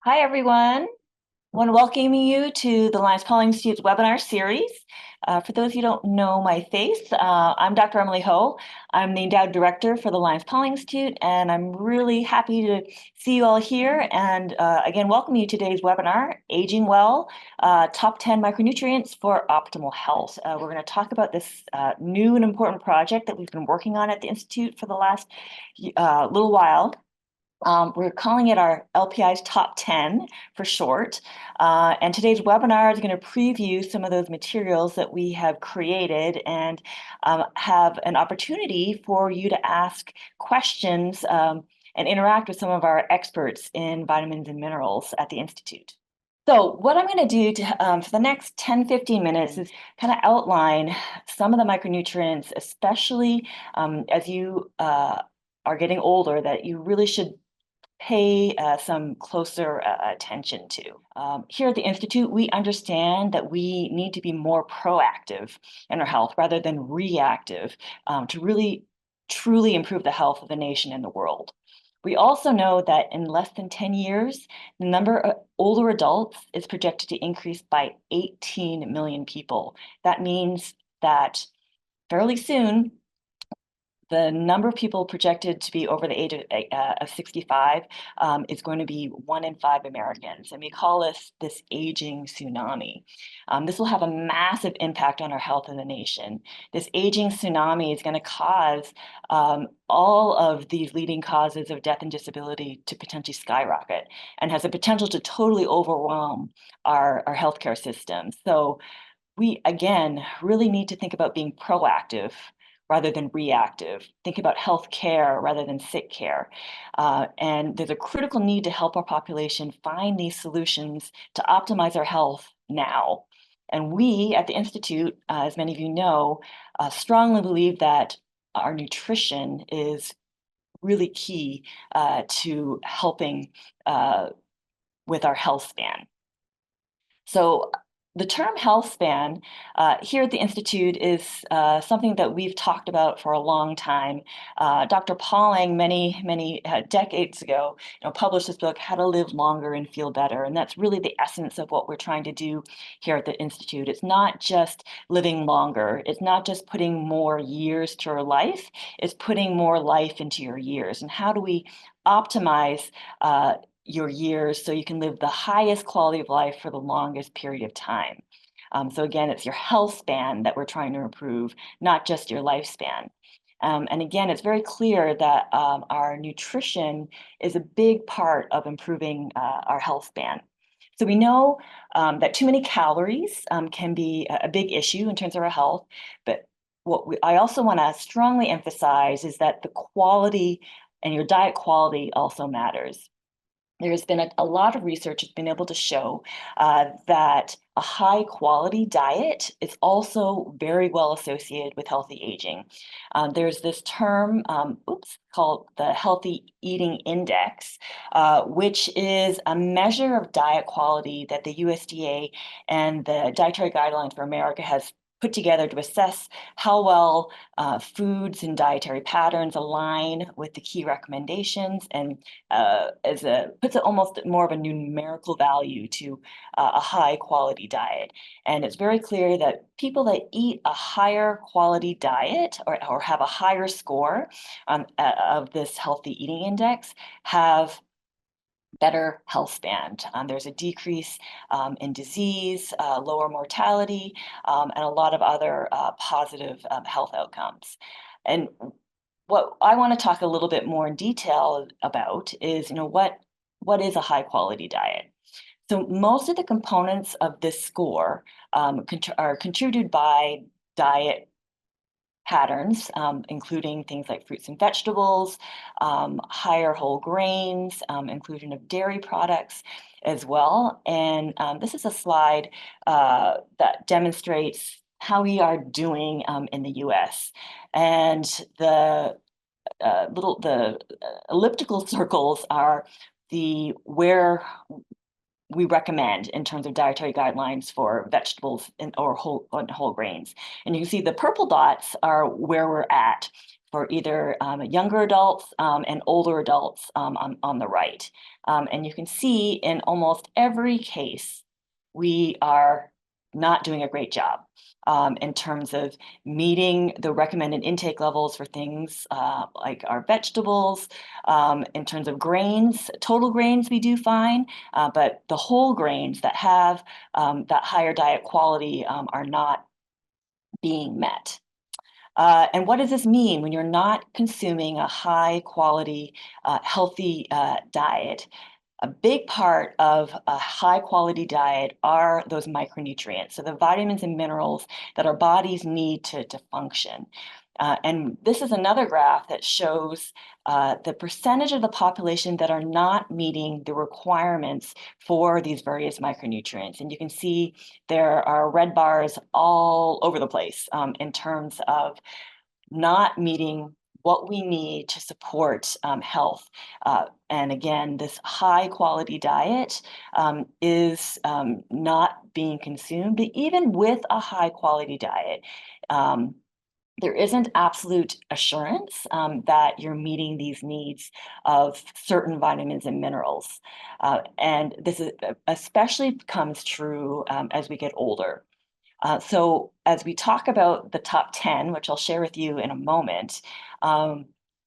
Hi, everyone. I want to welcome you to the Linus Pauling Institute's webinar series. For those of you who don't know my face, I'm Dr. Emily Ho. I'm the Endowed Director for the Linus Pauling Institute, and I'm really happy to see you all here. And again, welcome you to today's webinar, Aging Well, Top 10 Micronutrients for Optimal Health. We're going to talk about this new and important project that we've been working on at the Institute for the last little while. We're calling it our LPI's Top 10 for short. And today's webinar is going to preview some of those materials that we have created and have an opportunity for you to ask questions and interact with some of our experts in vitamins and minerals at the Institute. So what I'm going to do for the next 10-15 minutes is kind of outline some of the micronutrients, especially as you are getting older, that you really should pay some closer attention to. Here at the Institute, we understand that we need to be more proactive in our health rather than reactive to really truly improve the health of the nation and the world. We also know that in less than 10 years, the number of older adults is projected to increase by 18 million people. That means that fairly soon, the number of people projected to be over the age of 65 is going to be 1 in 5 Americans. And we call this aging tsunami. This will have a massive impact on our health in the nation. This aging tsunami is going to cause all of these leading causes of death and disability to potentially skyrocket and has the potential to totally overwhelm our healthcare system. So we, again, really need to think about being proactive rather than reactive. Think about health care rather than sick care. And there's a critical need to help our population find these solutions to optimize our health now. And we at the Institute, as many of you know, strongly believe that our nutrition is really key to helping with our health span. So the term health span here at the Institute is something that we've talked about for a long time. Dr. Pauling, many decades ago, published this book, How to Live Longer and Feel Better. And that's really the essence of what we're trying to do here at the Institute. It's not just living longer. It's not just putting more years to your life. It's putting more life into your years. And how do we optimize your years so you can live the highest quality of life for the longest period of time. So again, it's your health span that we're trying to improve, not just your lifespan. And again, it's very clear that our nutrition is a big part of improving our health span. So we know that too many calories can be a big issue in terms of our health, but I also want to strongly emphasize is that the quality and your diet quality also matters. There's been a lot of research that's been able to show that a high quality diet is also very well associated with healthy aging. There's this term, called the Healthy Eating Index, which is a measure of diet quality that the USDA and the Dietary Guidelines for America has put together to assess how well foods and dietary patterns align with the key recommendations, and puts it almost more of a numerical value to a high quality diet. And it's very clear that people that eat a higher quality diet or have a higher score of this healthy eating index have better health span. There's a decrease in disease, lower mortality, and a lot of other positive health outcomes. And what I want to talk a little bit more in detail about is, what is a high quality diet? So most of the components of this score are contributed by diet patterns, including things like fruits and vegetables, higher whole grains, inclusion of dairy products as well. And this is a slide that demonstrates how we are doing in the US. And the elliptical circles are where we recommend in terms of dietary guidelines for vegetables or whole grains. And you can see the purple dots are where we're at for either younger adults and older adults on the right. And you can see in almost every case, we are not doing a great job in terms of meeting the recommended intake levels for things like our vegetables. In terms of grains, total grains we do fine, but the whole grains that have that higher diet quality are not being met. And what does this mean when you're not consuming a high quality, healthy diet? A big part of a high quality diet are those micronutrients, so the vitamins and minerals that our bodies need to function. And this is another graph that shows the percentage of the population that are not meeting the requirements for these various micronutrients. And you can see there are red bars all over the place in terms of not meeting what we need to support health. And again, this high quality diet is not being consumed. But even with a high quality diet, there isn't absolute assurance that you're meeting these needs of certain vitamins and minerals. And this is especially comes true as we get older. So as we talk about the top 10, which I'll share with you in a moment,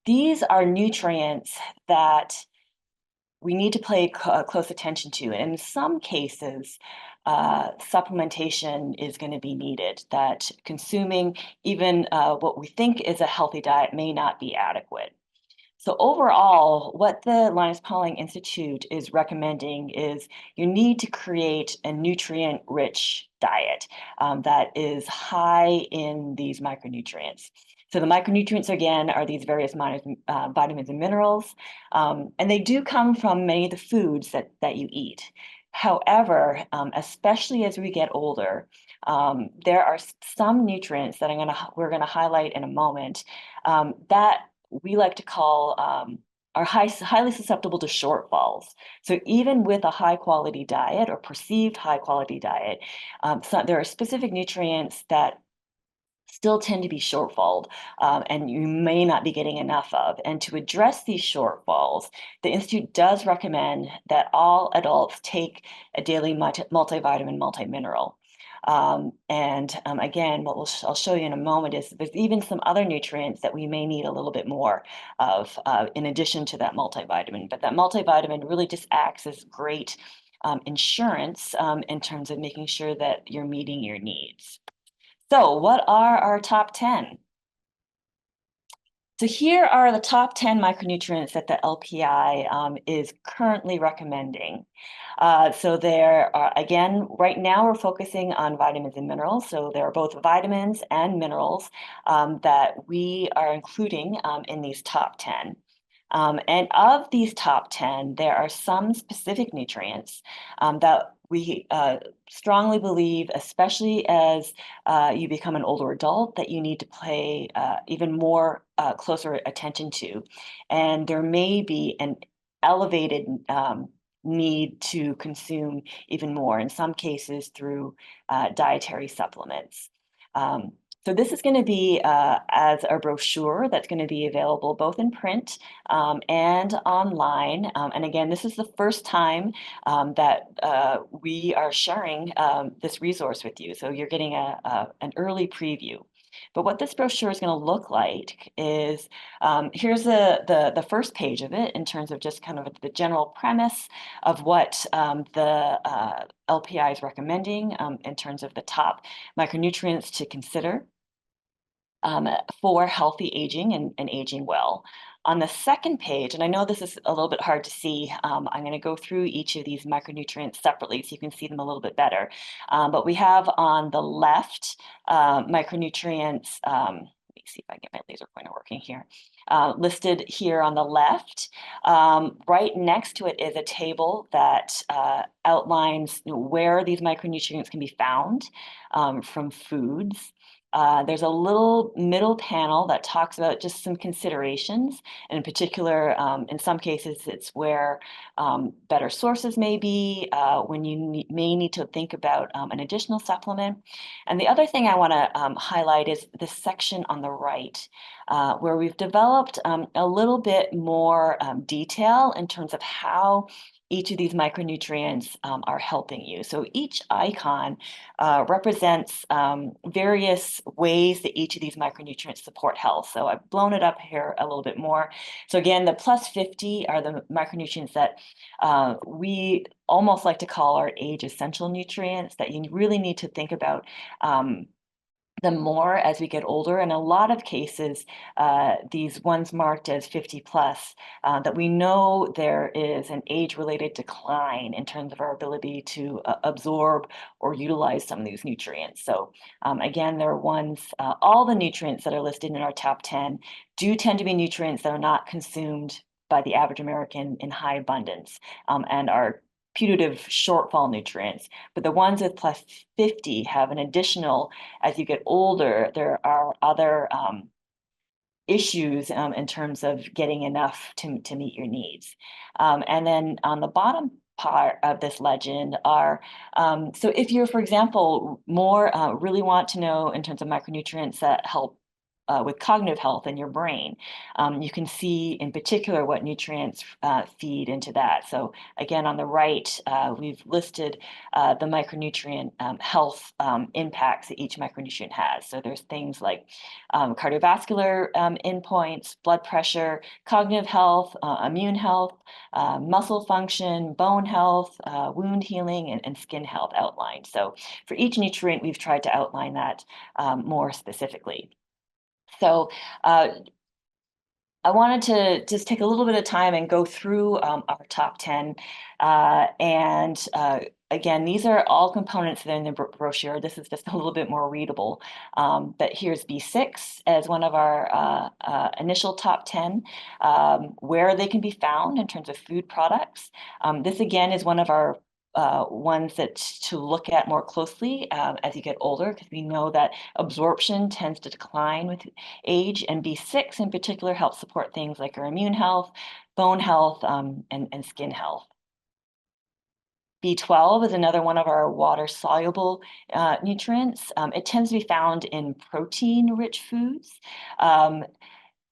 these are nutrients that we need to pay close attention to. And in some cases, supplementation is going to be needed, that consuming even what we think is a healthy diet may not be adequate. So overall, what the Linus Pauling Institute is recommending is you need to create a nutrient-rich diet that is high in these micronutrients. So the micronutrients, again, are these various vitamins and minerals, and they do come from many of the foods that you eat. However, especially as we get older, there are some nutrients that we're gonna highlight in a moment that we like to call are highly susceptible to shortfalls. So even with a high quality diet or perceived high quality diet, there are specific nutrients that still tend to be shortfalled and you may not be getting enough of. And to address these shortfalls, the Institute does recommend that all adults take a daily multivitamin, multimineral. Again, what I'll show you in a moment is there's even some other nutrients that we may need a little bit more of in addition to that multivitamin. But that multivitamin really just acts as great insurance in terms of making sure that you're meeting your needs. So what are our top 10? So here are the top 10 micronutrients that the LPI is currently recommending. So there are, again, right now we're focusing on vitamins and minerals. So there are both vitamins and minerals that we are including in these top 10. And of these top 10, there are some specific nutrients that we strongly believe, especially as you become an older adult, that you need to pay even more closer attention to. And there may be an elevated need to consume even more, in some cases through dietary supplements. So this is going to be as a brochure that's going to be available both in print and online. And again, this is the first time that we are sharing this resource with you. So you're getting an early preview. But what this brochure is going to look like is, here's the first page of it in terms of just kind of the general premise of what the LPI is recommending in terms of the top micronutrients to consider for healthy aging and aging well. On the second page, and I know this is a little bit hard to see, I'm going to go through each of these micronutrients separately so you can see them a little bit better. But we have on the left micronutrients, let me see if I get my laser pointer working here, listed here on the left. Right next to it is a table that outlines where these micronutrients can be found from foods. There's a little middle panel that talks about just some considerations. And in particular, in some cases, it's where better sources may be, when you may need to think about an additional supplement. And the other thing I want to highlight is this section on the right. where we've developed a little bit more detail in terms of how each of these micronutrients are helping you. So each icon represents various ways that each of these micronutrients support health. So I've blown it up here a little bit more. So again, the plus 50 are the micronutrients that we almost like to call our age essential nutrients that you really need to think about them more as we get older. In a lot of cases, these ones marked as 50 plus, that we know there is an age-related decline in terms of our ability to absorb or utilize some of these nutrients. So again, there are ones, all the nutrients that are listed in our top 10 do tend to be nutrients that are not consumed by the average American in high abundance and are putative shortfall nutrients. But the ones with plus 50 have an additional, as you get older, there are other issues in terms of getting enough to meet your needs. And then on the bottom part of this legend are, so if you're, for example, more really want to know in terms of micronutrients that help with cognitive health in your brain. You can see in particular what nutrients feed into that. So again, on the right, we've listed the micronutrient health impacts that each micronutrient has. So there's things like cardiovascular endpoints, blood pressure, cognitive health, immune health, muscle function, bone health, wound healing, and skin health outlined. So for each nutrient, we've tried to outline that more specifically. So I wanted to just take a little bit of time and go through our top 10. Again, these are all components that are in the brochure. This is just a little bit more readable. But here's B6 as one of our initial top 10, where they can be found in terms of food products. This again is one of our ones that to look at more closely as you get older, because we know that absorption tends to decline with age, and B6 in particular helps support things like our immune health, bone health, and skin health. B12 is another one of our water-soluble nutrients. It tends to be found in protein-rich foods.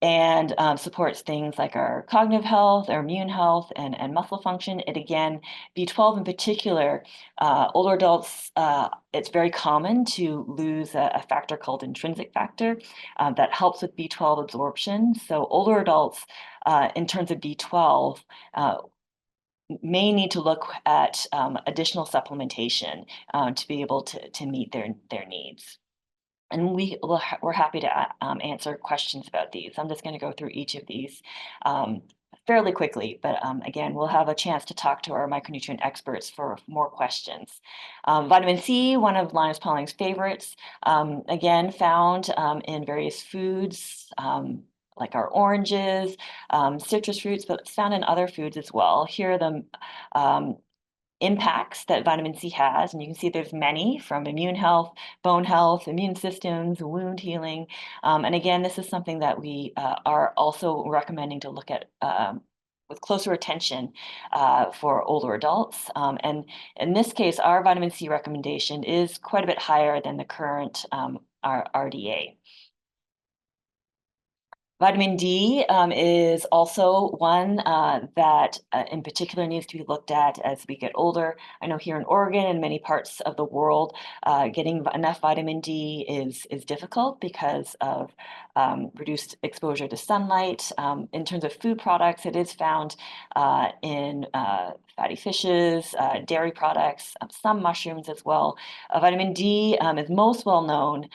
And supports things like our cognitive health, our immune health, and muscle function. It again, B12 in particular, older adults, it's very common to lose a factor called intrinsic factor that helps with B12 absorption. So older adults, in terms of B12, may need to look at additional supplementation to be able to meet their needs. And we're happy to answer questions about these. I'm just going to go through each of these fairly quickly, but again, we'll have a chance to talk to our micronutrient experts for more questions. Vitamin C, one of Linus Pauling's favorites, again, found in various foods, like our oranges, citrus fruits, but it's found in other foods as well. Here are the impacts that vitamin C has, and you can see there's many, from immune health, bone health, immune systems, wound healing. And again, this is something that we are also recommending to look at with closer attention for older adults. And in this case, our vitamin C recommendation is quite a bit higher than the current RDA. Vitamin D is also one that in particular needs to be looked at as we get older. I know here in Oregon and many parts of the world, getting enough vitamin D is difficult because of reduced exposure to sunlight. In terms of food products, it is found in fatty fishes, dairy products, some mushrooms as well. Vitamin D is most well known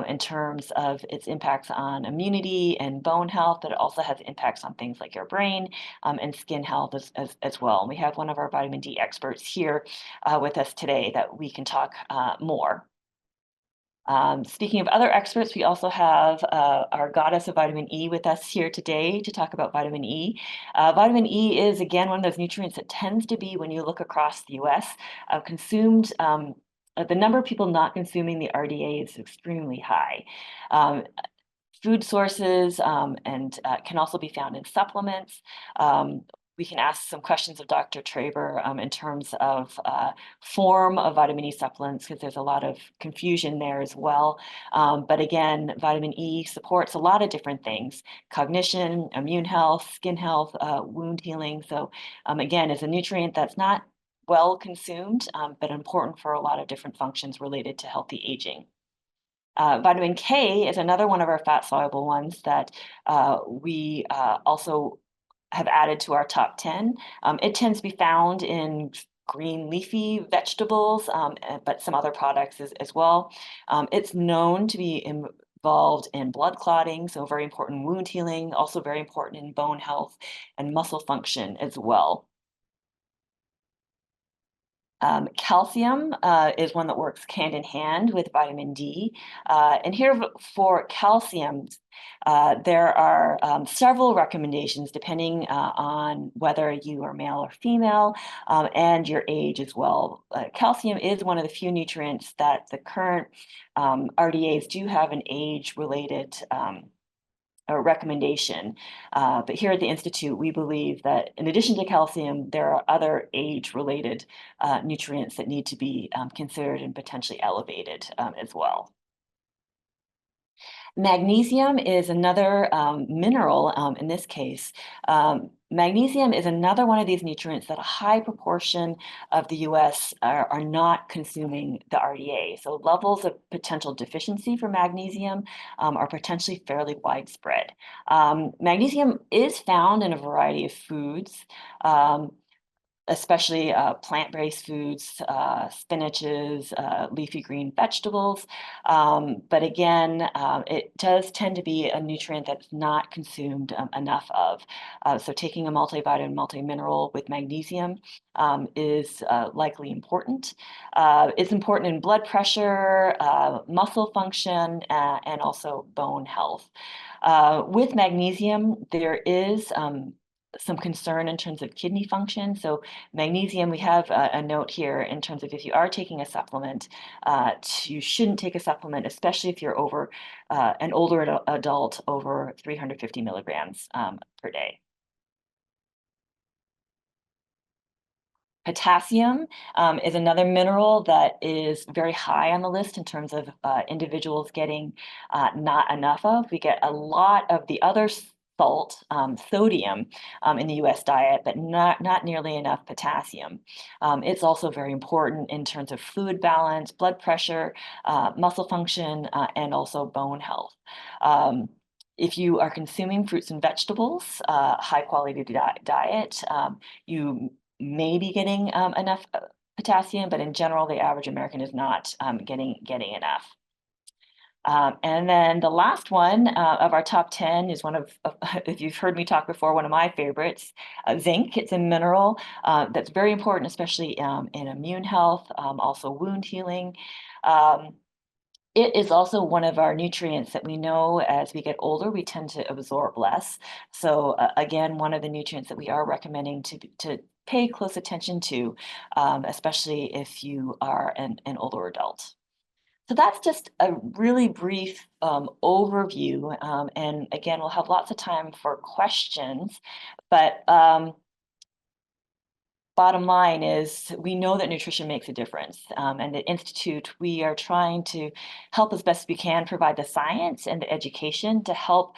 in terms of its impacts on immunity and bone health, but it also has impacts on things like your brain and skin health as well. And we have one of our vitamin D experts here with us today that we can talk more. Speaking of other experts, we also have our goddess of vitamin E with us here today to talk about vitamin E. Vitamin E is, again, one of those nutrients that tends to be, when you look across the US, consumed. The number of people not consuming the RDA is extremely high. Food sources and can also be found in supplements. we can ask some questions of Dr. Traber in terms of form of vitamin E supplements, because there's a lot of confusion there as well. But again, vitamin E supports a lot of different things: cognition, immune health, skin health, wound healing. So again, it's a nutrient that's not well consumed, but important for a lot of different functions related to healthy aging. Vitamin K is another one of our fat-soluble ones that we also have added to our top 10. It tends to be found in green leafy vegetables, but some other products as well. It's known to be involved in blood clotting, so very important in wound healing, also very important in bone health and muscle function as well. Calcium is one that works hand in hand with vitamin D. And here for calcium, there are several recommendations depending on whether you are male or female, and your age as well. Calcium is one of the few nutrients that the current RDAs do have an age-related a recommendation. But here at the Institute, we believe that in addition to calcium, there are other age-related nutrients that need to be considered and potentially elevated as well. Magnesium is another mineral in this case. Magnesium is another one of these nutrients that a high proportion of the US are not consuming the RDA. So levels of potential deficiency for magnesium are potentially fairly widespread. Magnesium is found in a variety of foods. Especially plant-based foods, spinaches, leafy green vegetables. But again, it does tend to be a nutrient that's not consumed enough of. So taking a multivitamin, multimineral with magnesium is likely important. It's important in blood pressure, muscle function, and also bone health. With magnesium, there is some concern in terms of kidney function. So magnesium, we have a note here in terms of if you are taking a supplement, you shouldn't take a supplement, especially if you're over an older adult over 350 milligrams per day. Potassium is another mineral that is very high on the list in terms of individuals getting not enough of. We get a lot of the other salt, sodium in the US diet, but not nearly enough potassium. It's also very important in terms of fluid balance, blood pressure, muscle function, and also bone health. If you are consuming fruits and vegetables, high quality diet, you may be getting enough potassium, but in general, the average American is not getting enough. And then the last one of our top 10 is one of, if you've heard me talk before, one of my favorites, zinc. It's a mineral that's very important, especially in immune health, also wound healing. It is also one of our nutrients that we know as we get older, we tend to absorb less. So again, one of the nutrients that we are recommending to pay close attention to, especially if you are an older adult. So that's just a really brief overview. And again, we'll have lots of time for questions, but bottom line is we know that nutrition makes a difference. And at Institute, we are trying to help as best we can provide the science and the education to help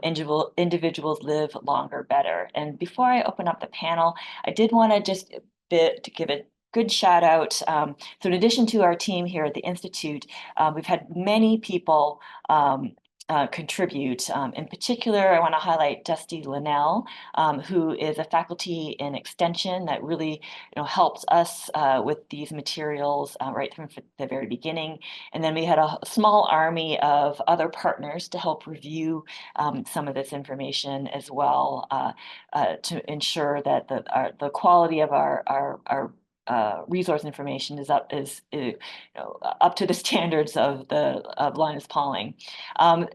individuals live longer, better. And before I open up the panel, I did want to just give a good shout out. So in addition to our team here at the Institute, we've had many people contribute. In particular, I want to highlight Dusty Linnell, who is a faculty in extension that really helps us with these materials right from the very beginning. And then we had a small army of other partners to help review some of this information as well to ensure that the quality of our resource information is up to the standards of Linus Pauling. I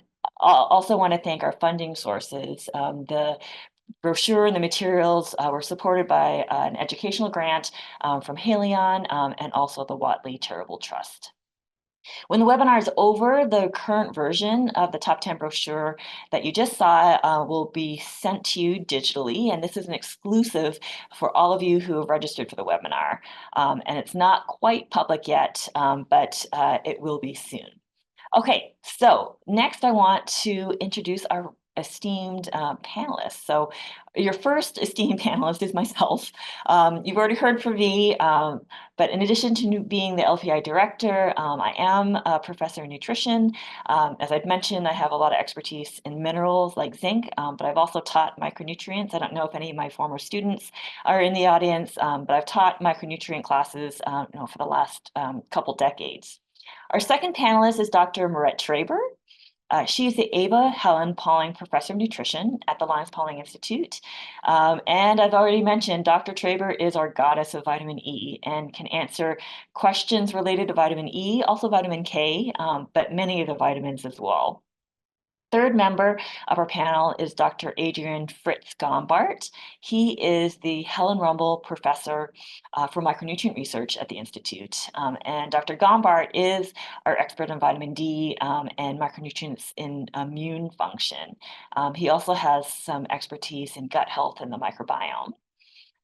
also want to thank our funding sources. The brochure and the materials were supported by an educational grant from Haleon and also the Watley Charitable Trust. When the webinar is over, the current version of the top 10 brochure that you just saw will be sent to you digitally. And this is an exclusive for all of you who have registered for the webinar. And it's not quite public yet, but it will be soon. Okay, so next I want to introduce our esteemed panelists. So your first esteemed panelist is myself. You've already heard from me, but in addition to being the LPI director, I am a professor in nutrition. As I'd mentioned, I have a lot of expertise in minerals like zinc, but I've also taught micronutrients. I don't know if any of my former students are in the audience, but I've taught micronutrient classes for the last couple decades. Our second panelist is Dr. Maret Traber. She's the Ava Helen Pauling Professor of Nutrition at the Linus Pauling Institute. And I've already mentioned, Dr. Traber is our goddess of vitamin E and can answer questions related to vitamin E, also vitamin K, but many of the vitamins as well. Third member of our panel is Dr. Adrian Fritz Gombart. He is the Helen Rumble Professor for Micronutrient Research at the Institute. And Dr. Gombart is our expert on vitamin D and micronutrients in immune function. He also has some expertise in gut health and the microbiome.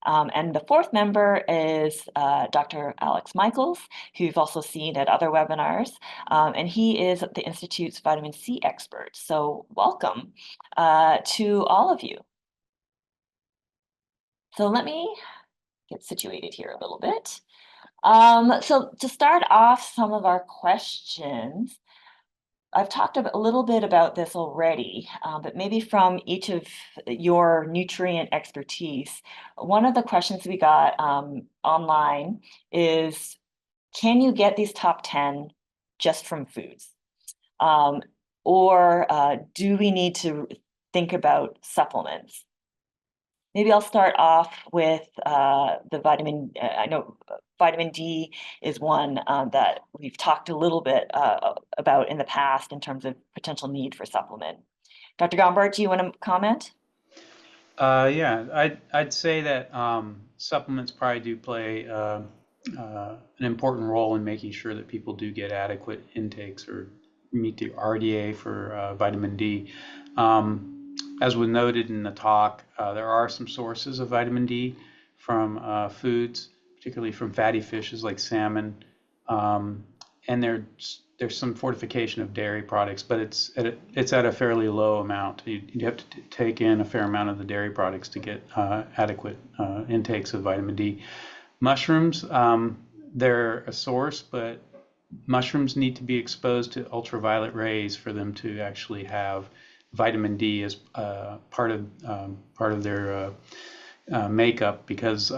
And the fourth member is Dr. Alex Michels, who you've also seen at other webinars, and he is the Institute's vitamin C expert. So welcome to all of you. So let me get situated here a little bit. So to start off some of our questions, I've talked a little bit about this already, but maybe from each of your nutrient expertise, one of the questions we got online is, can you get these top 10 just from foods? Or do we need to think about supplements? Maybe I'll start off with the vitamin. I know vitamin D is one that we've talked a little bit about in the past in terms of potential need for supplement. Dr. Gombart, do you want to comment? Yeah, I'd say that supplements probably do play an important role in making sure that people do get adequate intakes or meet the RDA for vitamin D. As was noted in the talk, there are some sources of vitamin D from foods, particularly from fatty fishes like salmon, and there's some fortification of dairy products, but it's at a fairly low amount. You have to take in a fair amount of the dairy products to get adequate intakes of vitamin D. Mushrooms, they're a source, but mushrooms need to be exposed to ultraviolet rays for them to actually have vitamin D as part of their makeup, because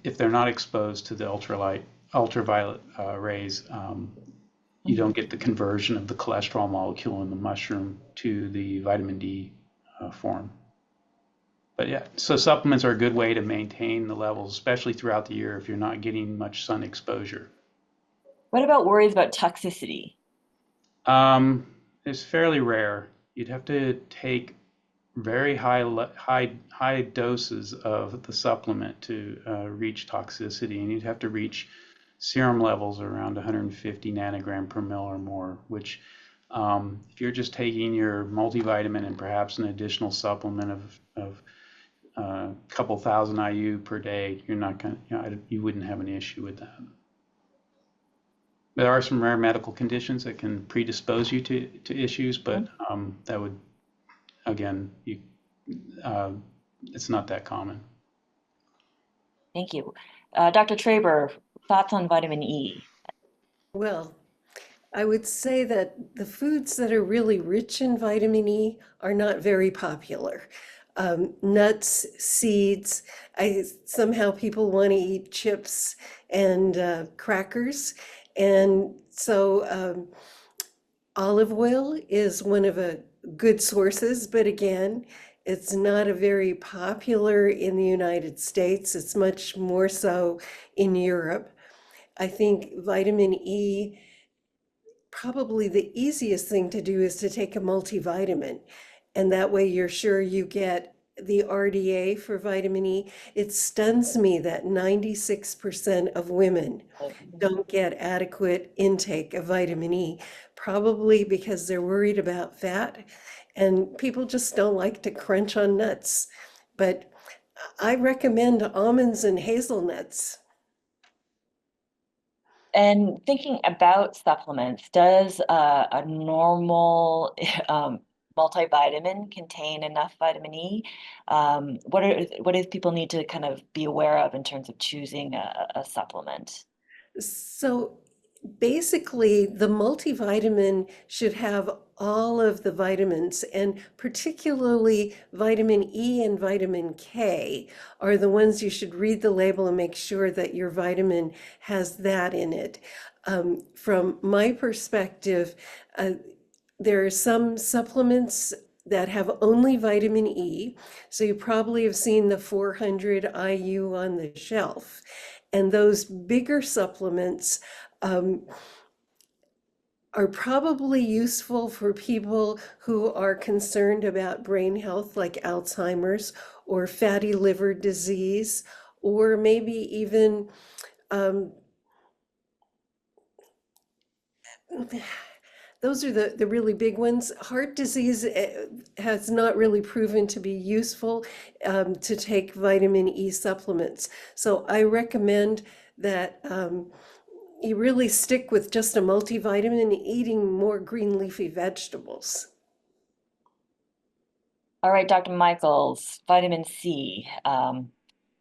if they're not exposed to the ultraviolet rays, you don't get the conversion of the cholesterol molecule in the mushroom to the vitamin D form. But yeah, so supplements are a good way to maintain the levels, especially throughout the year if you're not getting much sun exposure. What about worries about toxicity? It's fairly rare. You'd have to take very high doses of the supplement to reach toxicity, and you'd have to reach serum levels around 150 nanogram per mil or more, which if you're just taking your multivitamin and perhaps an additional supplement of a couple thousand IU per day, you're not going to, you wouldn't have an issue with that. There are some rare medical conditions that can predispose you to issues, but that would, again, it's not that common. Thank you. Dr. Traber, thoughts on vitamin E? Well, I would say that the foods that are really rich in vitamin E are not very popular. Nuts, seeds, somehow people want to eat chips and crackers. And so olive oil is one of the good sources, but again, it's not a very popular in the United States. It's much more so in Europe. I think vitamin E, probably the easiest thing to do is to take a multivitamin. And that way you're sure you get the RDA for vitamin E, it stuns me that 96% of women don't get adequate intake of vitamin E, probably because they're worried about fat and people just don't like to crunch on nuts. But I recommend almonds and hazelnuts. And thinking about supplements, does a normal multivitamin contain enough vitamin E? What do people need to kind of be aware of in terms of choosing a supplement? So basically, the multivitamin should have all of the vitamins, and particularly vitamin E and vitamin K are the ones you should read the label and make sure that your vitamin has that in it. From my perspective, there are some supplements that have only vitamin E. So you probably have seen the 400 IU on the shelf. And those bigger supplements are probably useful for people who are concerned about brain health, like Alzheimer's or fatty liver disease, or maybe even those are the really big ones. Heart disease has not really proven to be useful to take vitamin E supplements. So I recommend that you really stick with just a multivitamin and eating more green leafy vegetables. All right, Dr. Michels, vitamin C.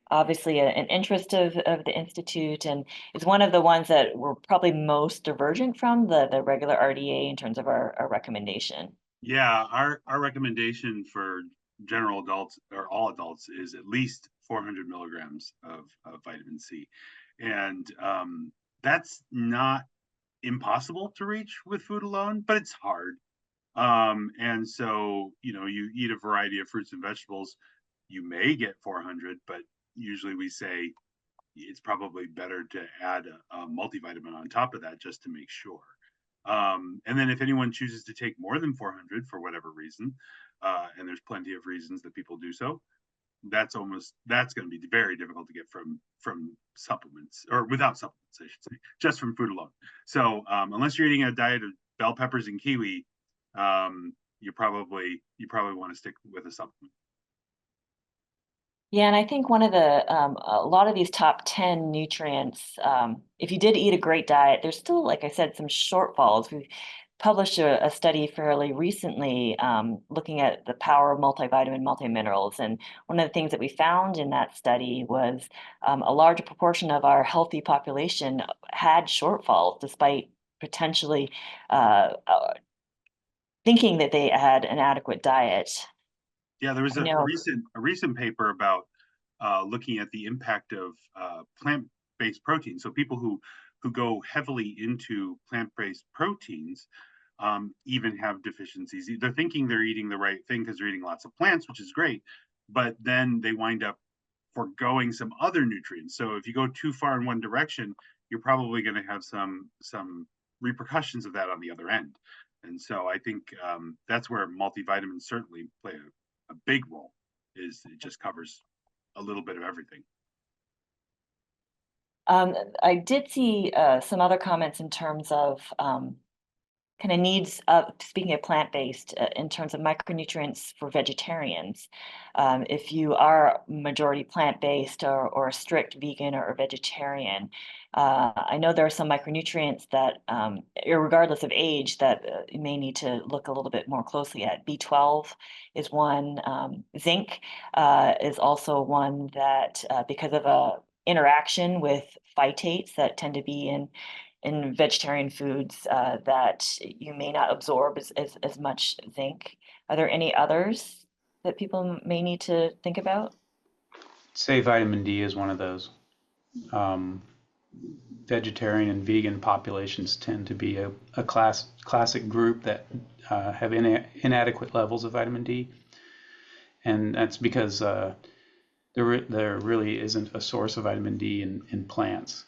Obviously an interest of the Institute, and is one of the ones that we're probably most divergent from the regular RDA in terms of our recommendation. Yeah, our recommendation for general adults or all adults is at least 400 milligrams of vitamin C. And that's not impossible to reach with food alone, but it's hard. And so, you eat a variety of fruits and vegetables, you may get 400, but usually we say it's probably better to add a multivitamin on top of that just to make sure. And then if anyone chooses to take more than 400 for whatever reason, and there's plenty of reasons that people do so, that's going to be very difficult to get from supplements, or without supplements, I should say, just from food alone. So unless you're eating a diet of bell peppers and kiwi, you probably want to stick with a supplement. Yeah, and I think one of a lot of these top 10 nutrients, if you did eat a great diet, there's still, like I said, some shortfalls. We've published a study fairly recently looking at the power of multivitamin, multiminerals. And one of the things that we found in that study was a larger proportion of our healthy population had shortfalls despite potentially thinking that they had an adequate diet. Yeah, there was a recent paper about looking at the impact of plant-based proteins. So people who go heavily into plant-based proteins even have deficiencies. They're thinking they're eating the right thing because they're eating lots of plants, which is great, but then they wind up foregoing some other nutrients. So if you go too far in one direction, you're probably going to have some repercussions of that on the other end. And so I think that's where multivitamins certainly play a big role. Is it just covers a little bit of everything. I did see some other comments in terms of kind of needs of, speaking of plant-based, in terms of micronutrients for vegetarians. If you are majority plant-based or a strict vegan or vegetarian, I know there are some micronutrients that, regardless of age, that you may need to look a little bit more closely at. B12 is one. Zinc is also one that, because of a interaction with phytates that tend to be in vegetarian foods, that you may not absorb as much zinc. Are there any others that people may need to think about? Say vitamin D is one of those. Vegetarian and vegan populations tend to be a classic group that have inadequate levels of vitamin D. And that's because there really isn't a source of vitamin D in plants.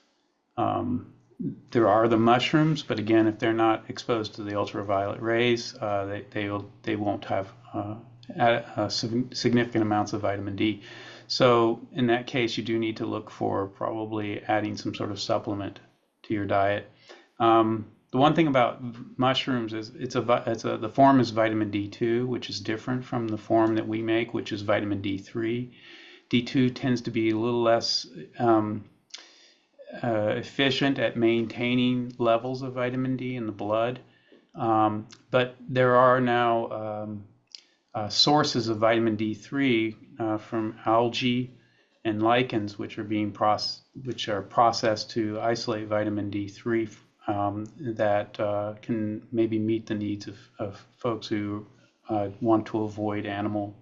There are the mushrooms, but again, if they're not exposed to the ultraviolet rays, they won't have significant amounts of vitamin D. So in that case, you do need to look for probably adding some sort of supplement to your diet. The one thing about mushrooms is the form is vitamin D2, which is different from the form that we make, which is vitamin D3. D2 tends to be a little less efficient at maintaining levels of vitamin D in the blood. But there are now sources of vitamin D3 from algae and lichens, which are processed to isolate vitamin D3 that can maybe meet the needs of folks who want to avoid animal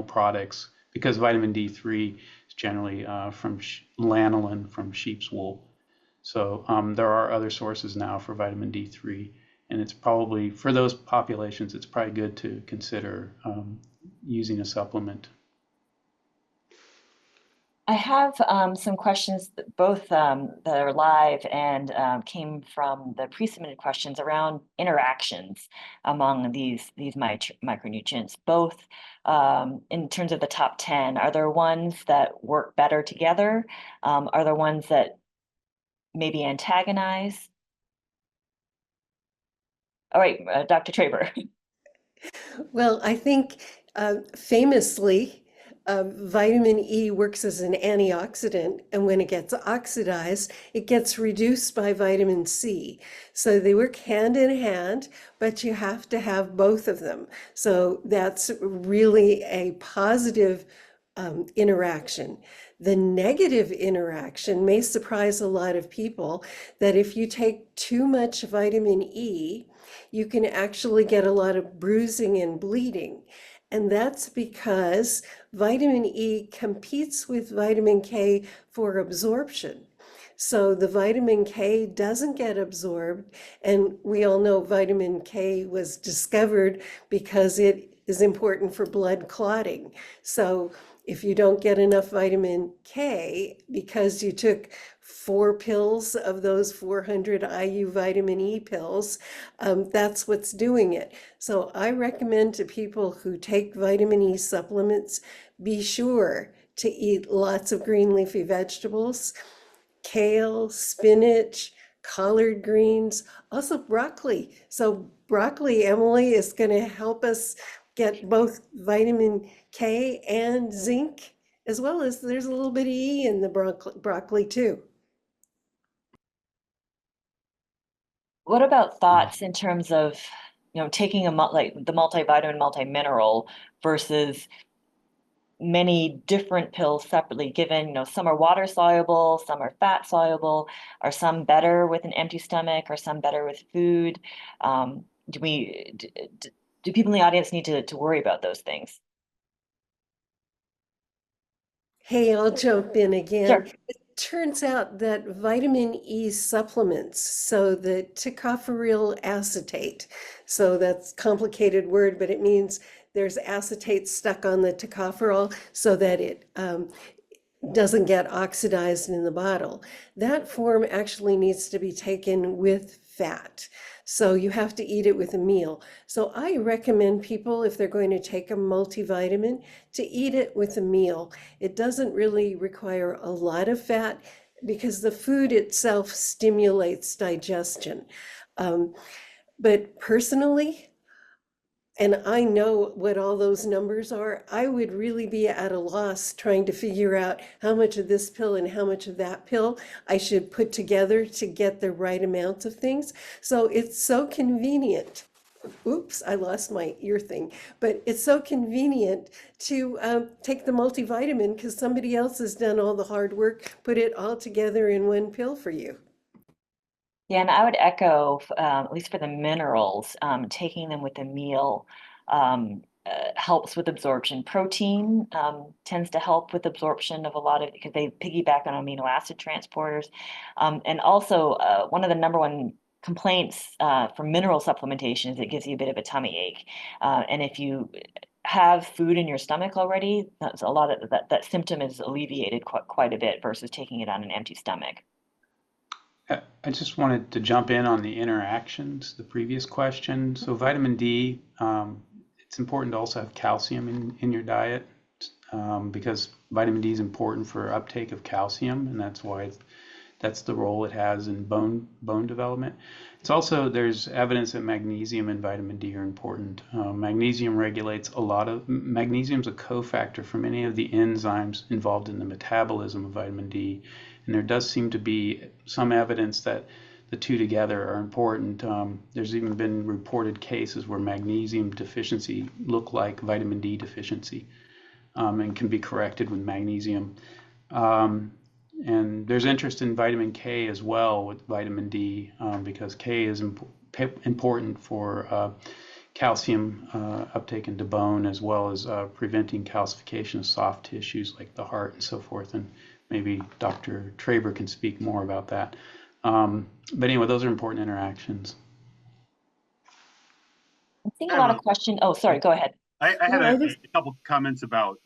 products, because vitamin D3 is generally from lanolin from sheep's wool. So there are other sources now for vitamin D3, and it's probably, for those populations, it's probably good to consider using a supplement. I have some questions, both that are live and came from the pre-submitted questions around interactions among these micronutrients, both in terms of the top 10. Are there ones that work better together? Are there ones that maybe antagonize? All right, Dr. Traber. Well, I think famously, vitamin E works as an antioxidant, and when it gets oxidized, it gets reduced by vitamin C. So they work hand in hand, but you have to have both of them. So that's really a positive interaction. The negative interaction may surprise a lot of people, that if you take too much vitamin E, you can actually get a lot of bruising and bleeding. And that's because vitamin E competes with vitamin K for absorption. So the vitamin K doesn't get absorbed. And we all know vitamin K was discovered because it is important for blood clotting. So if you don't get enough vitamin K because you took 4 pills of those 400 IU vitamin E pills, that's what's doing it. So I recommend to people who take vitamin E supplements, be sure to eat lots of green leafy vegetables, kale, spinach, collard greens, also broccoli. So broccoli, Emily, is going to help us get both vitamin K and zinc, as well as there's a little bit of E in the broccoli too. What about thoughts in terms of, taking like the multivitamin, multimineral versus many different pills separately given, some are water soluble, some are fat soluble, are some better with an empty stomach, are some better with food? Do people in the audience need to worry about those things? Hey, I'll jump in again. Sure. It turns out that vitamin E supplements, so the tocopherol acetate, so that's a complicated word, but it means there's acetate stuck on the tocopherol so that it doesn't get oxidized in the bottle. That form actually needs to be taken with fat. So you have to eat it with a meal. So I recommend people, if they're going to take a multivitamin, to eat it with a meal. It doesn't really require a lot of fat because the food itself stimulates digestion. But personally, and I know what all those numbers are, I would really be at a loss trying to figure out how much of this pill and how much of that pill I should put together to get the right amount of things. So it's so convenient. Oops, I lost my ear thing. But it's so convenient to take the multivitamin because somebody else has done all the hard work, put it all together in one pill for you. Yeah, and I would echo, at least for the minerals, taking them with a meal helps with absorption. Protein tends to help with absorption of a lot of, because they piggyback on amino acid transporters. And also, one of the number one complaints for mineral supplementation is it gives you a bit of a tummy ache. And if you have food in your stomach already, that's a lot of that symptom is alleviated quite a bit versus taking it on an empty stomach. I just wanted to jump in on the interactions, the previous question. So vitamin D, it's important to also have calcium in your diet, because vitamin D is important for uptake of calcium, and that's the role it has in bone development. It's also, there's evidence that magnesium and vitamin D are important. Magnesium regulates magnesium's a cofactor for many of the enzymes involved in the metabolism of vitamin D, and there does seem to be some evidence that the two together are important. There's even been reported cases where magnesium deficiency look like vitamin D deficiency, and can be corrected with magnesium. And there's interest in vitamin K as well with vitamin D, because K is important for calcium uptake into bone, as well as preventing calcification of soft tissues like the heart and so forth. And maybe Dr. Traber can speak more about that. But anyway, those are important interactions. I'm seeing a lot of questions. Oh, sorry, go ahead. I had No, a couple comments about,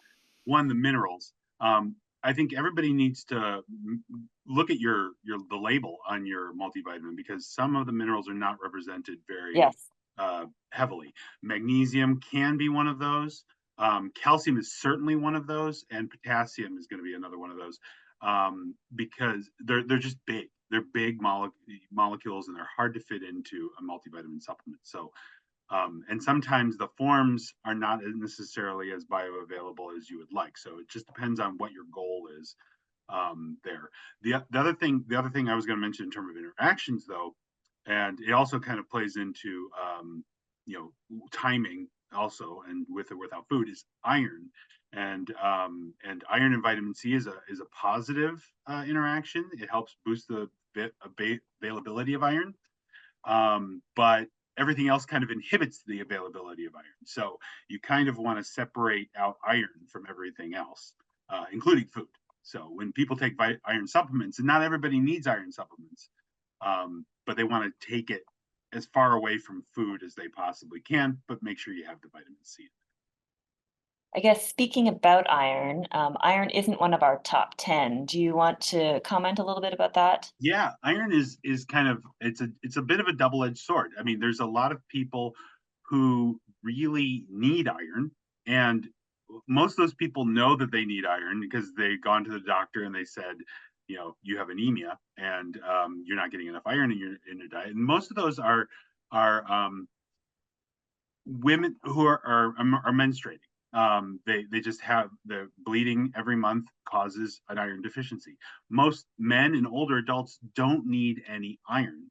one, the minerals. I think everybody needs to look at the label on your multivitamin, because some of the minerals are not represented very Yes. heavily. Magnesium can be one of those. Calcium is certainly one of those, and potassium is going to be another one of those, because they're just big. They're big molecules, and they're hard to fit into a multivitamin supplement. So, and sometimes the forms are not necessarily as bioavailable as you would like. So it just depends on what your goal is there. The other thing I was going to mention in terms of interactions, though, and it also kind of plays into timing also, and with or without food, is iron. And iron and vitamin C is a positive interaction. It helps boost the availability of iron, but everything else kind of inhibits the availability of iron. So you kind of want to separate out iron from everything else, including food. So when people take iron supplements, and not everybody needs iron supplements, but they want to take it as far away from food as they possibly can, but make sure you have the vitamin C. I guess speaking about iron, iron isn't one of our top 10. Do you want to comment a little bit about that? Yeah, iron is kind of, it's a bit of a double-edged sword. I mean, there's a lot of people who really need iron, and most of those people know that they need iron because they've gone to the doctor and they said, you have anemia, and you're not getting enough iron in your diet. And most of those are women who are menstruating. They just have the bleeding every month causes an iron deficiency. Most men and older adults don't need any iron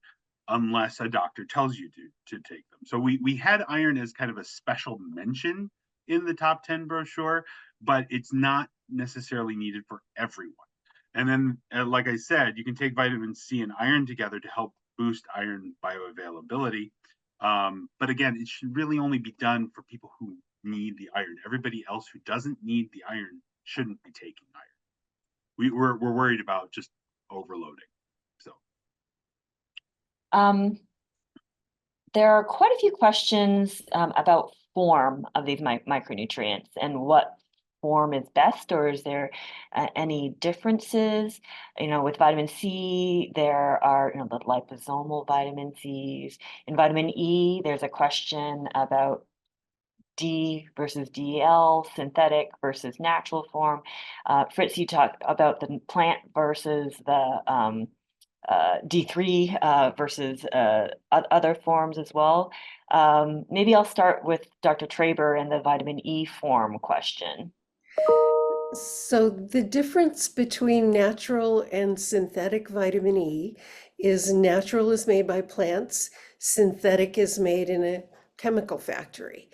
unless a doctor tells you to take them. So we had iron as kind of a special mention in the top 10 brochure, but it's not necessarily needed for everyone. And then, like I said, you can take vitamin C and iron together to help boost iron bioavailability. But again, it should really only be done for people who need the iron. Everybody else who doesn't need the iron shouldn't be taking iron. We're worried about just overloading. So there are quite a few questions about form of these micronutrients and what form is best, or is there any differences? With vitamin C, there are the liposomal vitamin C's. In vitamin E, there's a question about D versus DL, synthetic versus natural form. Fritz, you talked about the plant versus the D3 versus other forms as well. Maybe I'll start with Dr. Traber and the vitamin E form question. So the difference between natural and synthetic vitamin E is natural is made by plants, synthetic is made in a chemical factory.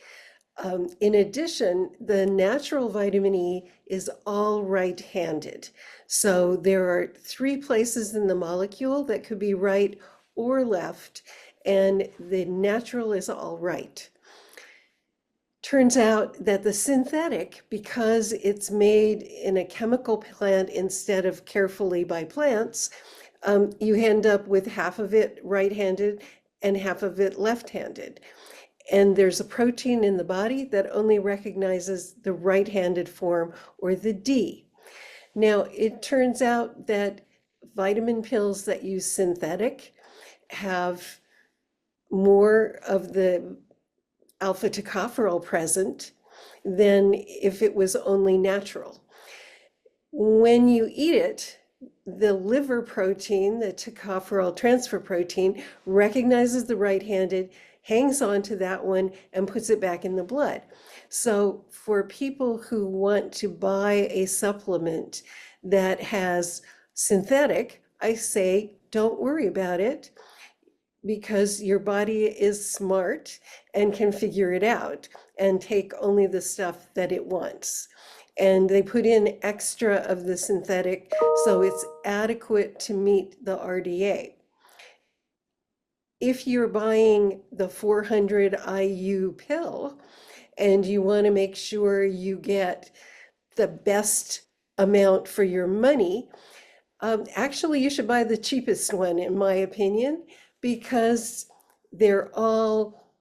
In addition, the natural vitamin E is all right-handed. So there are 3 places in the molecule that could be right or left, and the natural is all right. Turns out that the synthetic, because it's made in a chemical plant instead of carefully by plants, you end up with half of it right-handed and half of it left-handed. And there's a protein in the body that only recognizes the right-handed form, or the D. Now, it turns out that vitamin pills that use synthetic have more of the alpha tocopherol present than if it was only natural. When you eat it, the liver protein, the tocopherol transfer protein, recognizes the right-handed, hangs on to that one, and puts it back in the blood. So for people who want to buy a supplement that has synthetic, I say, don't worry about it, because your body is smart and can figure it out and take only the stuff that it wants. And they put in extra of the synthetic, so it's adequate to meet the RDA. If you're buying the 400 IU pill and you want to make sure you get the best amount for your money, actually you should buy the cheapest one, in my opinion, because they're all,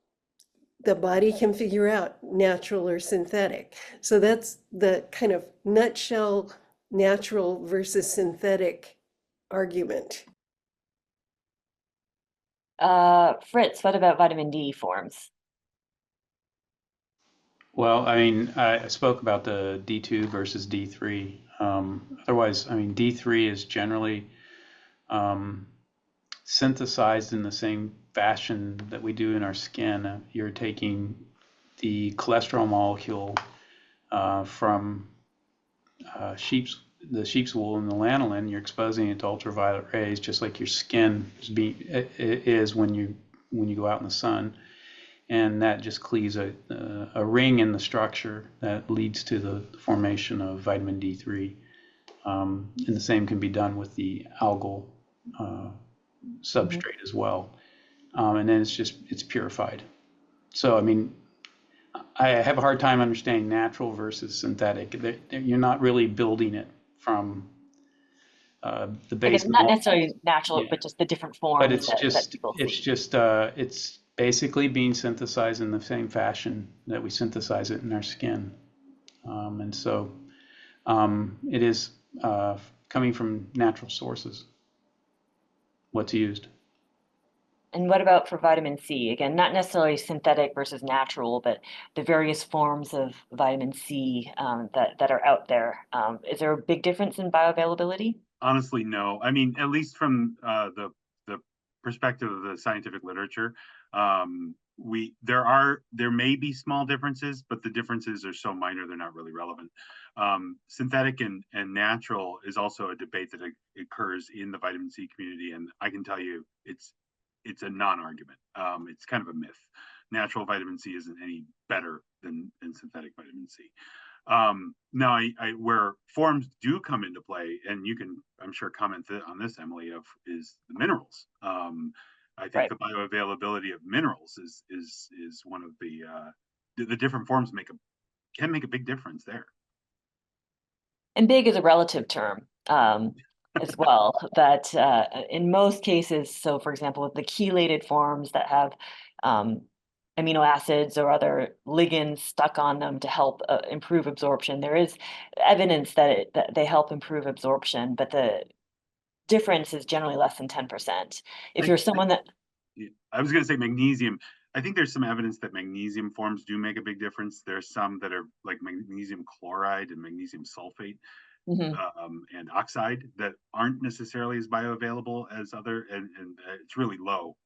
the body can figure out natural or synthetic. So that's the kind of nutshell natural versus synthetic argument. Fritz, what about vitamin D forms? Well, I mean, I spoke about the D2 versus D3. Otherwise, I mean, D3 is generally synthesized in the same fashion that we do in our skin. You're taking the cholesterol molecule from the sheep's wool and the lanolin. You're exposing it to ultraviolet rays, just like your skin is when you go out in the sun, and that just cleaves a ring in the structure that leads to the formation of vitamin D3. And the same can be done with the algal substrate as well. And then it's purified. So, I mean, I have a hard time understanding natural versus synthetic. You're not really building it from the base. It's not necessarily natural, Yeah. but just the different But forms it's that just people it's see. just it's basically being synthesized in the same fashion that we synthesize it in our skin, and so it is coming from natural sources. What's used. And what about for vitamin C? Again, not necessarily synthetic versus natural, but the various forms of vitamin C that are out there. Is there a big difference in bioavailability? Honestly, no. I mean, at least from the perspective of the scientific literature, there may be small differences, but the differences are so minor they're not really relevant. Synthetic and natural is also a debate that occurs in the vitamin C community, and I can tell you it's a non-argument. It's kind of a myth. Natural vitamin C isn't any better than synthetic vitamin C. Now, where forms do come into play, and you can, I'm sure, comment on this, Emily, is the minerals. I think Right. the bioavailability of minerals is one of the different forms can make a big difference there. And big is a relative term as well, that in most cases, so for example, with the chelated forms that have amino acids or other ligands stuck on them to help improve absorption, there is evidence that they help improve absorption, but the difference is generally less than 10%. If you're someone that I was going to say magnesium. I think there's some evidence that magnesium forms do make a big difference. There's some that are like magnesium chloride and magnesium sulfate and oxide that aren't necessarily as bioavailable as other, and it's really low.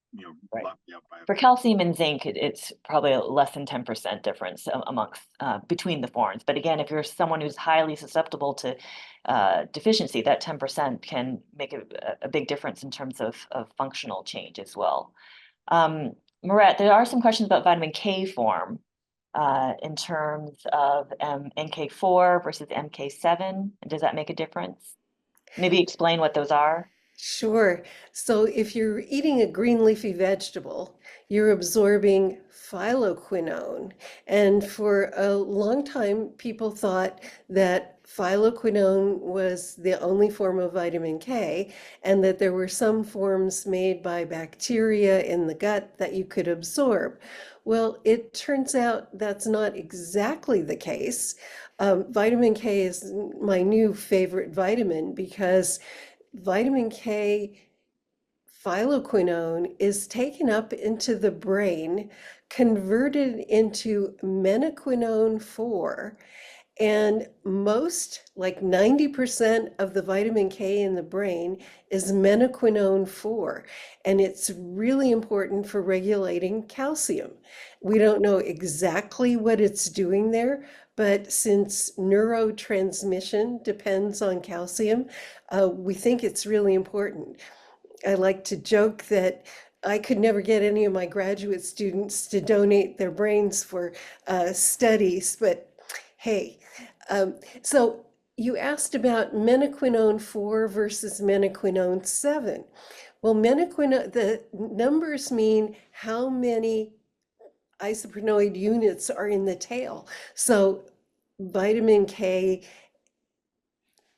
Right. Yeah, For calcium and zinc, it's probably a less than 10% difference amongst between the forms. But again, if you're someone who's highly susceptible to deficiency, that 10% can make a big difference in terms of functional change as well. Maret, there are some questions about vitamin K form in terms of NK4 versus MK7. Does that make a difference? Maybe explain what those are. Sure. So if you're eating a green leafy vegetable, you're absorbing phylloquinone. And for a long time, people thought that phylloquinone was the only form of vitamin K, and that there were some forms made by bacteria in the gut that you could absorb. Well, it turns out that's not exactly the case. Vitamin K is my new favorite vitamin because vitamin K phyloquinone is taken up into the brain, converted into menaquinone 4, and most, like 90% of the vitamin K in the brain is menaquinone 4, and it's really important for regulating calcium. We don't know exactly what it's doing there, but since neurotransmission depends on calcium, we think it's really important. I like to joke that I could never get any of my graduate students to donate their brains for studies, but hey, so you asked about menaquinone 4 versus menaquinone 7. Well, menaquinone, the numbers mean how many isoprenoid units are in the tail. So vitamin K,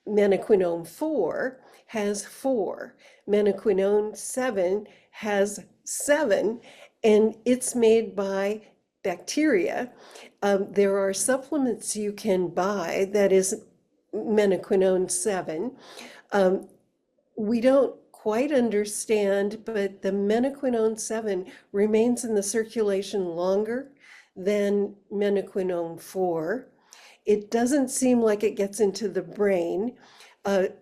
menaquinone 4 has 4. Menaquinone 7 has 7, and it's made by bacteria. There are supplements you can buy that is menaquinone 7. We don't quite understand, but the menaquinone 7 remains in the circulation longer than menaquinone 4. It doesn't seem like it gets into the brain.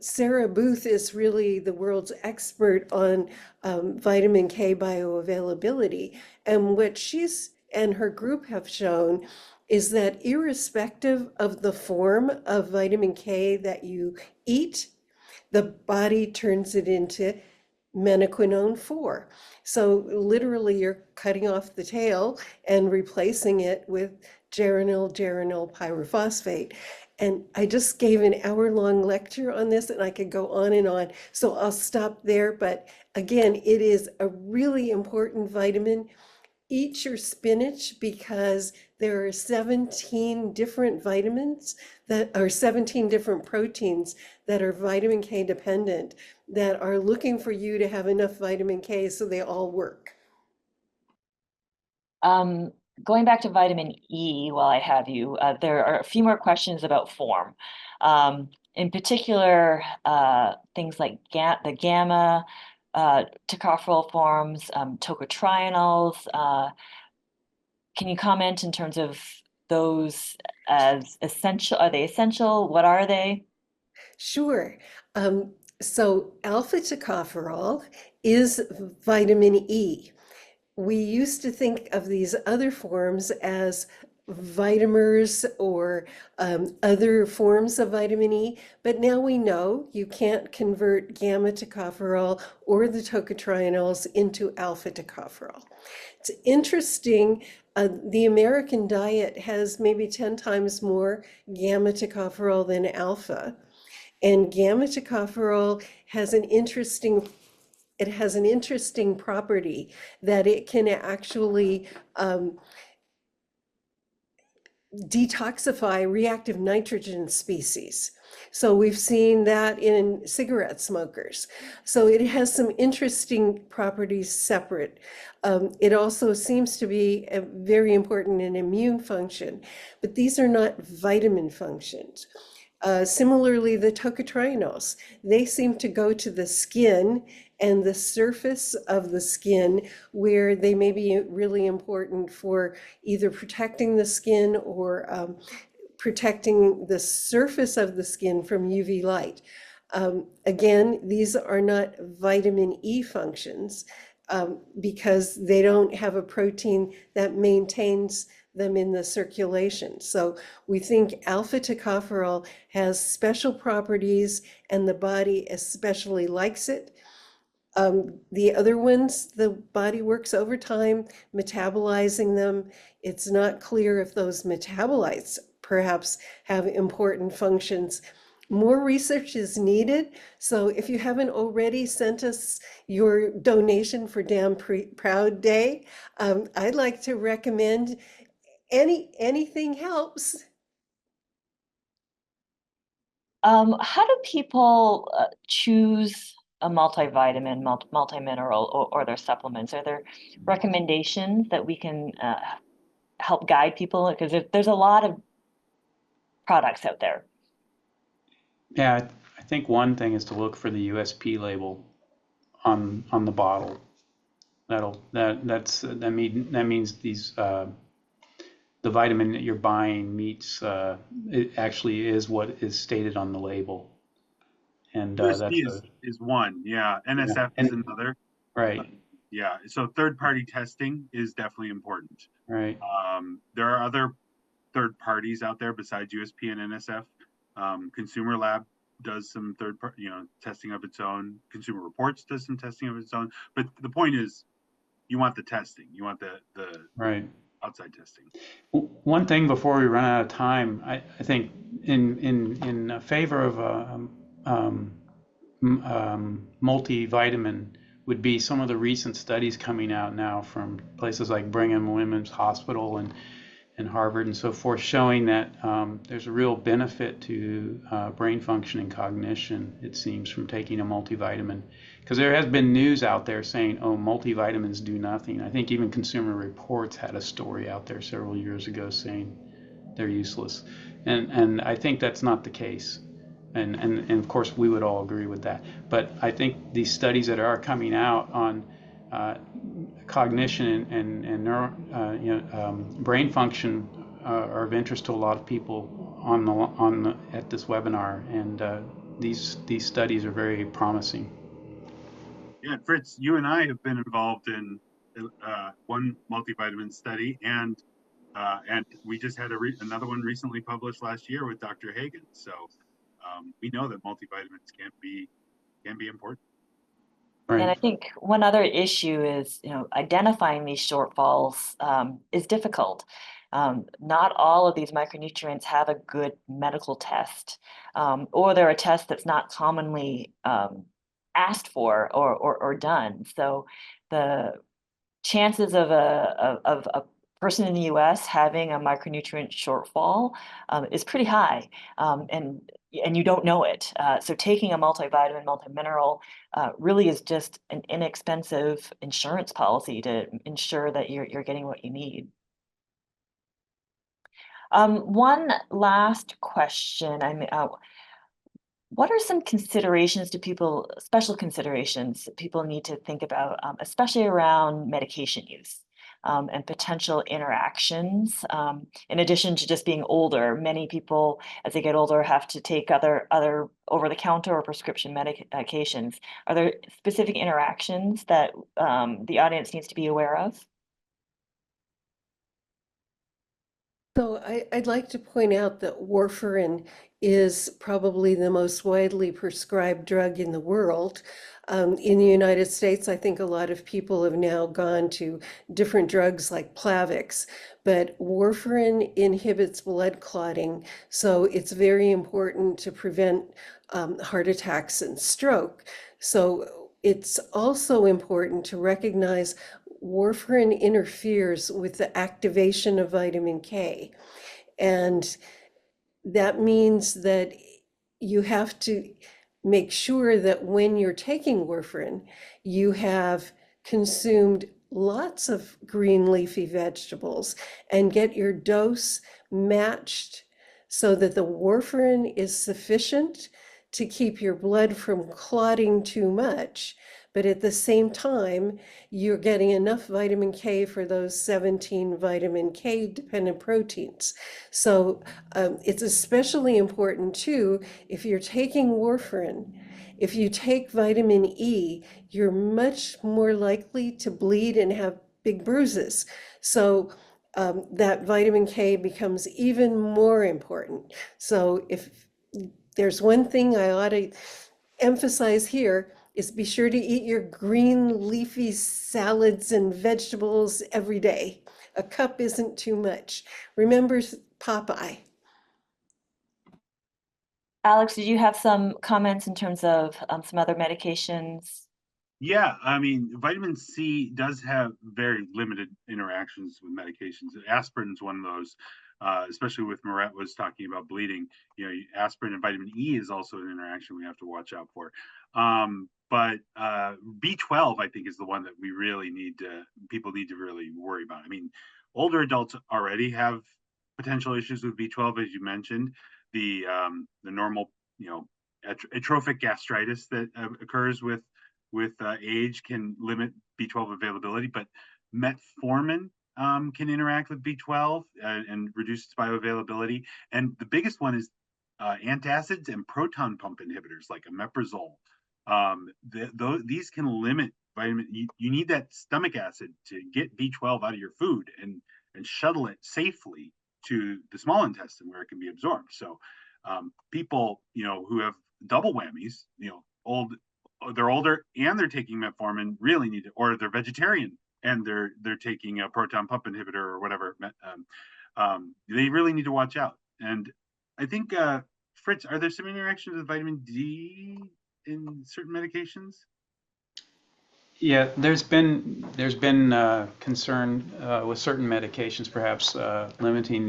Sarah Booth is really the world's expert on vitamin K bioavailability. And what she's and her group have shown is that irrespective of the form of vitamin K that you eat, the body turns it into menaquinone 4. So literally you're cutting off the tail and replacing it with geranyl pyrophosphate. And I just gave an hour-long lecture on this, and I could go on and on. So I'll stop there. But again, it is a really important vitamin. Eat your spinach because there are 17 different vitamins that are 17 different proteins that are vitamin K dependent that are looking for you to have enough vitamin K so they all work. Going back to vitamin E while I have you, there are a few more questions about form. In particular, things like the gamma, tocopherol forms, tocotrienols. Can you comment in terms of those as essential? Are they essential? What are they? Sure. So alpha tocopherol is vitamin E. We used to think of these other forms as vitamins or other forms of vitamin E, but now we know you can't convert gamma tocopherol or the tocotrienols into alpha tocopherol. It's interesting, the American diet has maybe 10 times more gamma tocopherol than alpha, and gamma tocopherol has an interesting property that it can actually detoxify reactive nitrogen species. So we've seen that in cigarette smokers. So it has some interesting properties separate. It also seems to be very important in immune function, but these are not vitamin functions. Similarly, the tocotrienols, they seem to go to the skin and the surface of the skin where they may be really important for either protecting the skin or protecting the surface of the skin from UV light. Again, these are not vitamin E functions because they don't have a protein that maintains them in the circulation. So we think alpha tocopherol has special properties and the body especially likes it. The other ones, the body works overtime, metabolizing them. It's not clear if those metabolites perhaps have important functions. More research is needed. So if you haven't already sent us your donation for Damn Proud Day, I'd like to recommend anything helps. How do people choose a multivitamin, multimineral, or their supplements? Are there recommendations that we can help guide people? Because there's a lot of products out there. Yeah, I think one thing is to look for the USP label on the bottle. That means these the vitamin that you're buying meets it actually is what is stated on the label, and USP that's is one, yeah. yeah, NSF is and another. right, Yeah, so third-party testing is definitely important. right. There are other third parties out there besides USP and NSF. Consumer Lab does some third party, testing of its own. Consumer Reports does some testing of its own. But the point is, you want the testing. You want the Right. outside testing. One thing before we run out of time, I think in favor of multivitamin would be some of the recent studies coming out now from places like Brigham and Women's Hospital and Harvard and so forth, showing that there's a real benefit to brain function and cognition, it seems, from taking a multivitamin. Because there has been news out there saying, oh, multivitamins do nothing. I think even Consumer Reports had a story out there several years ago saying they're useless. And I think that's not the case. And of course, we would all agree with that. But I think these studies that are coming out on cognition and brain function are of interest to a lot of people at this webinar, and these studies are very promising. Yeah, Fritz, you and I have been involved in one multivitamin study, and we just had another one recently published last year with Dr. Hagen. So we know that multivitamins can be important. And I Right. think one other issue is, identifying these shortfalls is difficult. Not all of these micronutrients have a good medical test, or they're a test that's not commonly asked for or done. So the chances of a person in the US having a micronutrient shortfall is pretty high, and you don't know it. So taking a multivitamin, multimineral really is just an inexpensive insurance policy to ensure that you're getting what you need. One last question. What are some considerations special considerations that people need to think about, especially around medication use and potential interactions? In addition to just being older, many people, as they get older, have to take other over-the-counter or prescription medications. Are there specific interactions that the audience needs to be aware of? So I'd like to point out that warfarin is probably the most widely prescribed drug in the world. In the United States, I think a lot of people have now gone to different drugs like Plavix, but warfarin inhibits blood clotting, so it's very important to prevent heart attacks and stroke. So it's also important to recognize warfarin interferes with the activation of vitamin K. And that means that you have to make sure that when you're taking warfarin, you have consumed lots of green leafy vegetables and get your dose matched so that the warfarin is sufficient to keep your blood from clotting too much. But at the same time, you're getting enough vitamin K for those 17 vitamin K dependent proteins. So it's especially important too, if you're taking warfarin, if you take vitamin E, you're much more likely to bleed and have big bruises. So that vitamin K becomes even more important. So if there's one thing I ought to emphasize here, is be sure to eat your green leafy salads and vegetables every day. A cup isn't too much. Remember Popeye. Alex, did you have some comments in terms of some other medications? Yeah, I mean, vitamin C does have very limited interactions with medications. Aspirin is one of those, especially with Maret was talking about bleeding. Aspirin and vitamin E is also an interaction we have to watch out for. But B12, I think, is the one that people need to really worry about. I mean, older adults already have potential issues with B12, as you mentioned. The normal, atrophic gastritis that occurs with with age can limit B12 availability, but metformin can interact with B12 and reduce its bioavailability. And the biggest one is antacids and proton pump inhibitors like omeprazole. These can limit vitamin. You need that stomach acid to get B12 out of your food and shuttle it safely to the small intestine where it can be absorbed. So people, who have double whammies, they're older and they're taking metformin, really need to, or they're vegetarian and they're taking a proton pump inhibitor or whatever. They really need to watch out. And I think, Fritz, are there some interactions with vitamin D in certain medications? Yeah, there's been concern with certain medications, perhaps limiting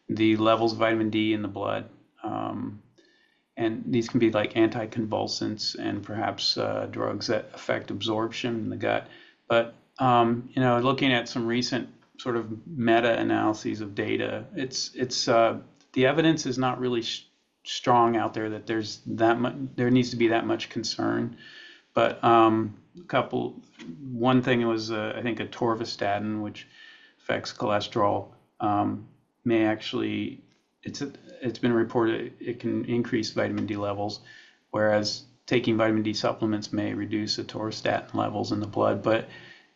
the levels of vitamin D in the blood, and these can be like anticonvulsants and perhaps drugs that affect absorption in the gut. But looking at some recent sort of meta-analyses of data, it's the evidence is not really strong out there that there needs to be that much concern. But one thing was I think atorvastatin, which affects cholesterol, may actually, it's been reported it can increase vitamin D levels, whereas taking vitamin D supplements may reduce atorvastatin levels in the blood. But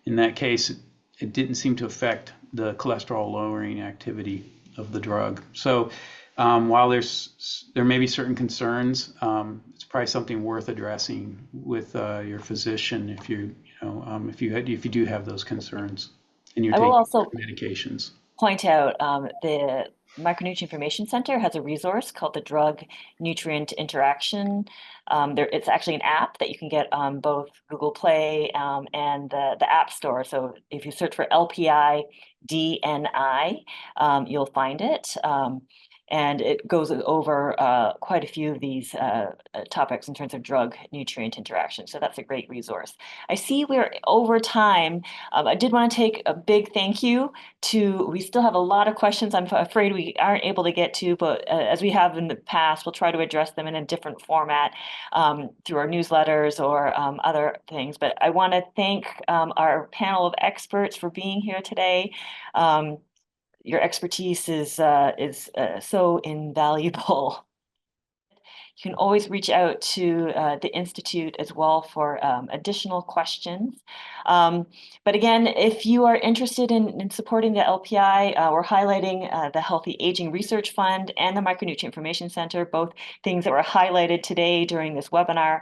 in that case, it didn't seem to affect the cholesterol lowering activity of the drug. So while there may be certain concerns, it's probably something worth addressing with your physician if you do have those concerns and you're I will taking also medications. point out the Micronutrient Information Center has a resource called the Drug Nutrient Interaction. It's actually an app that you can get on both Google Play and the App Store. So if you search for LPI DNI, you'll find it. And it goes over quite a few of these topics in terms of drug nutrient interaction. So that's a great resource. I see we're over time. I did want to take a big thank you we still have a lot of questions I'm afraid we aren't able to get to, but as we have in the past, we'll try to address them in a different format through our newsletters or other things. But I want to thank our panel of experts for being here today. Your expertise is so invaluable. You can always reach out to the Institute as well for additional questions. But again, if you are interested in supporting the LPI, we're highlighting the Healthy Aging Research Fund and the Micronutrient Information Center, both things that were highlighted today during this webinar.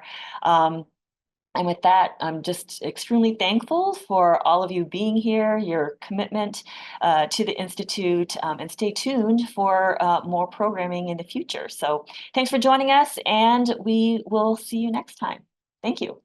And with that, I'm just extremely thankful for all of you being here, your commitment to the Institute, and stay tuned for more programming in the future. So thanks for joining us, and we will see you next time. Thank you.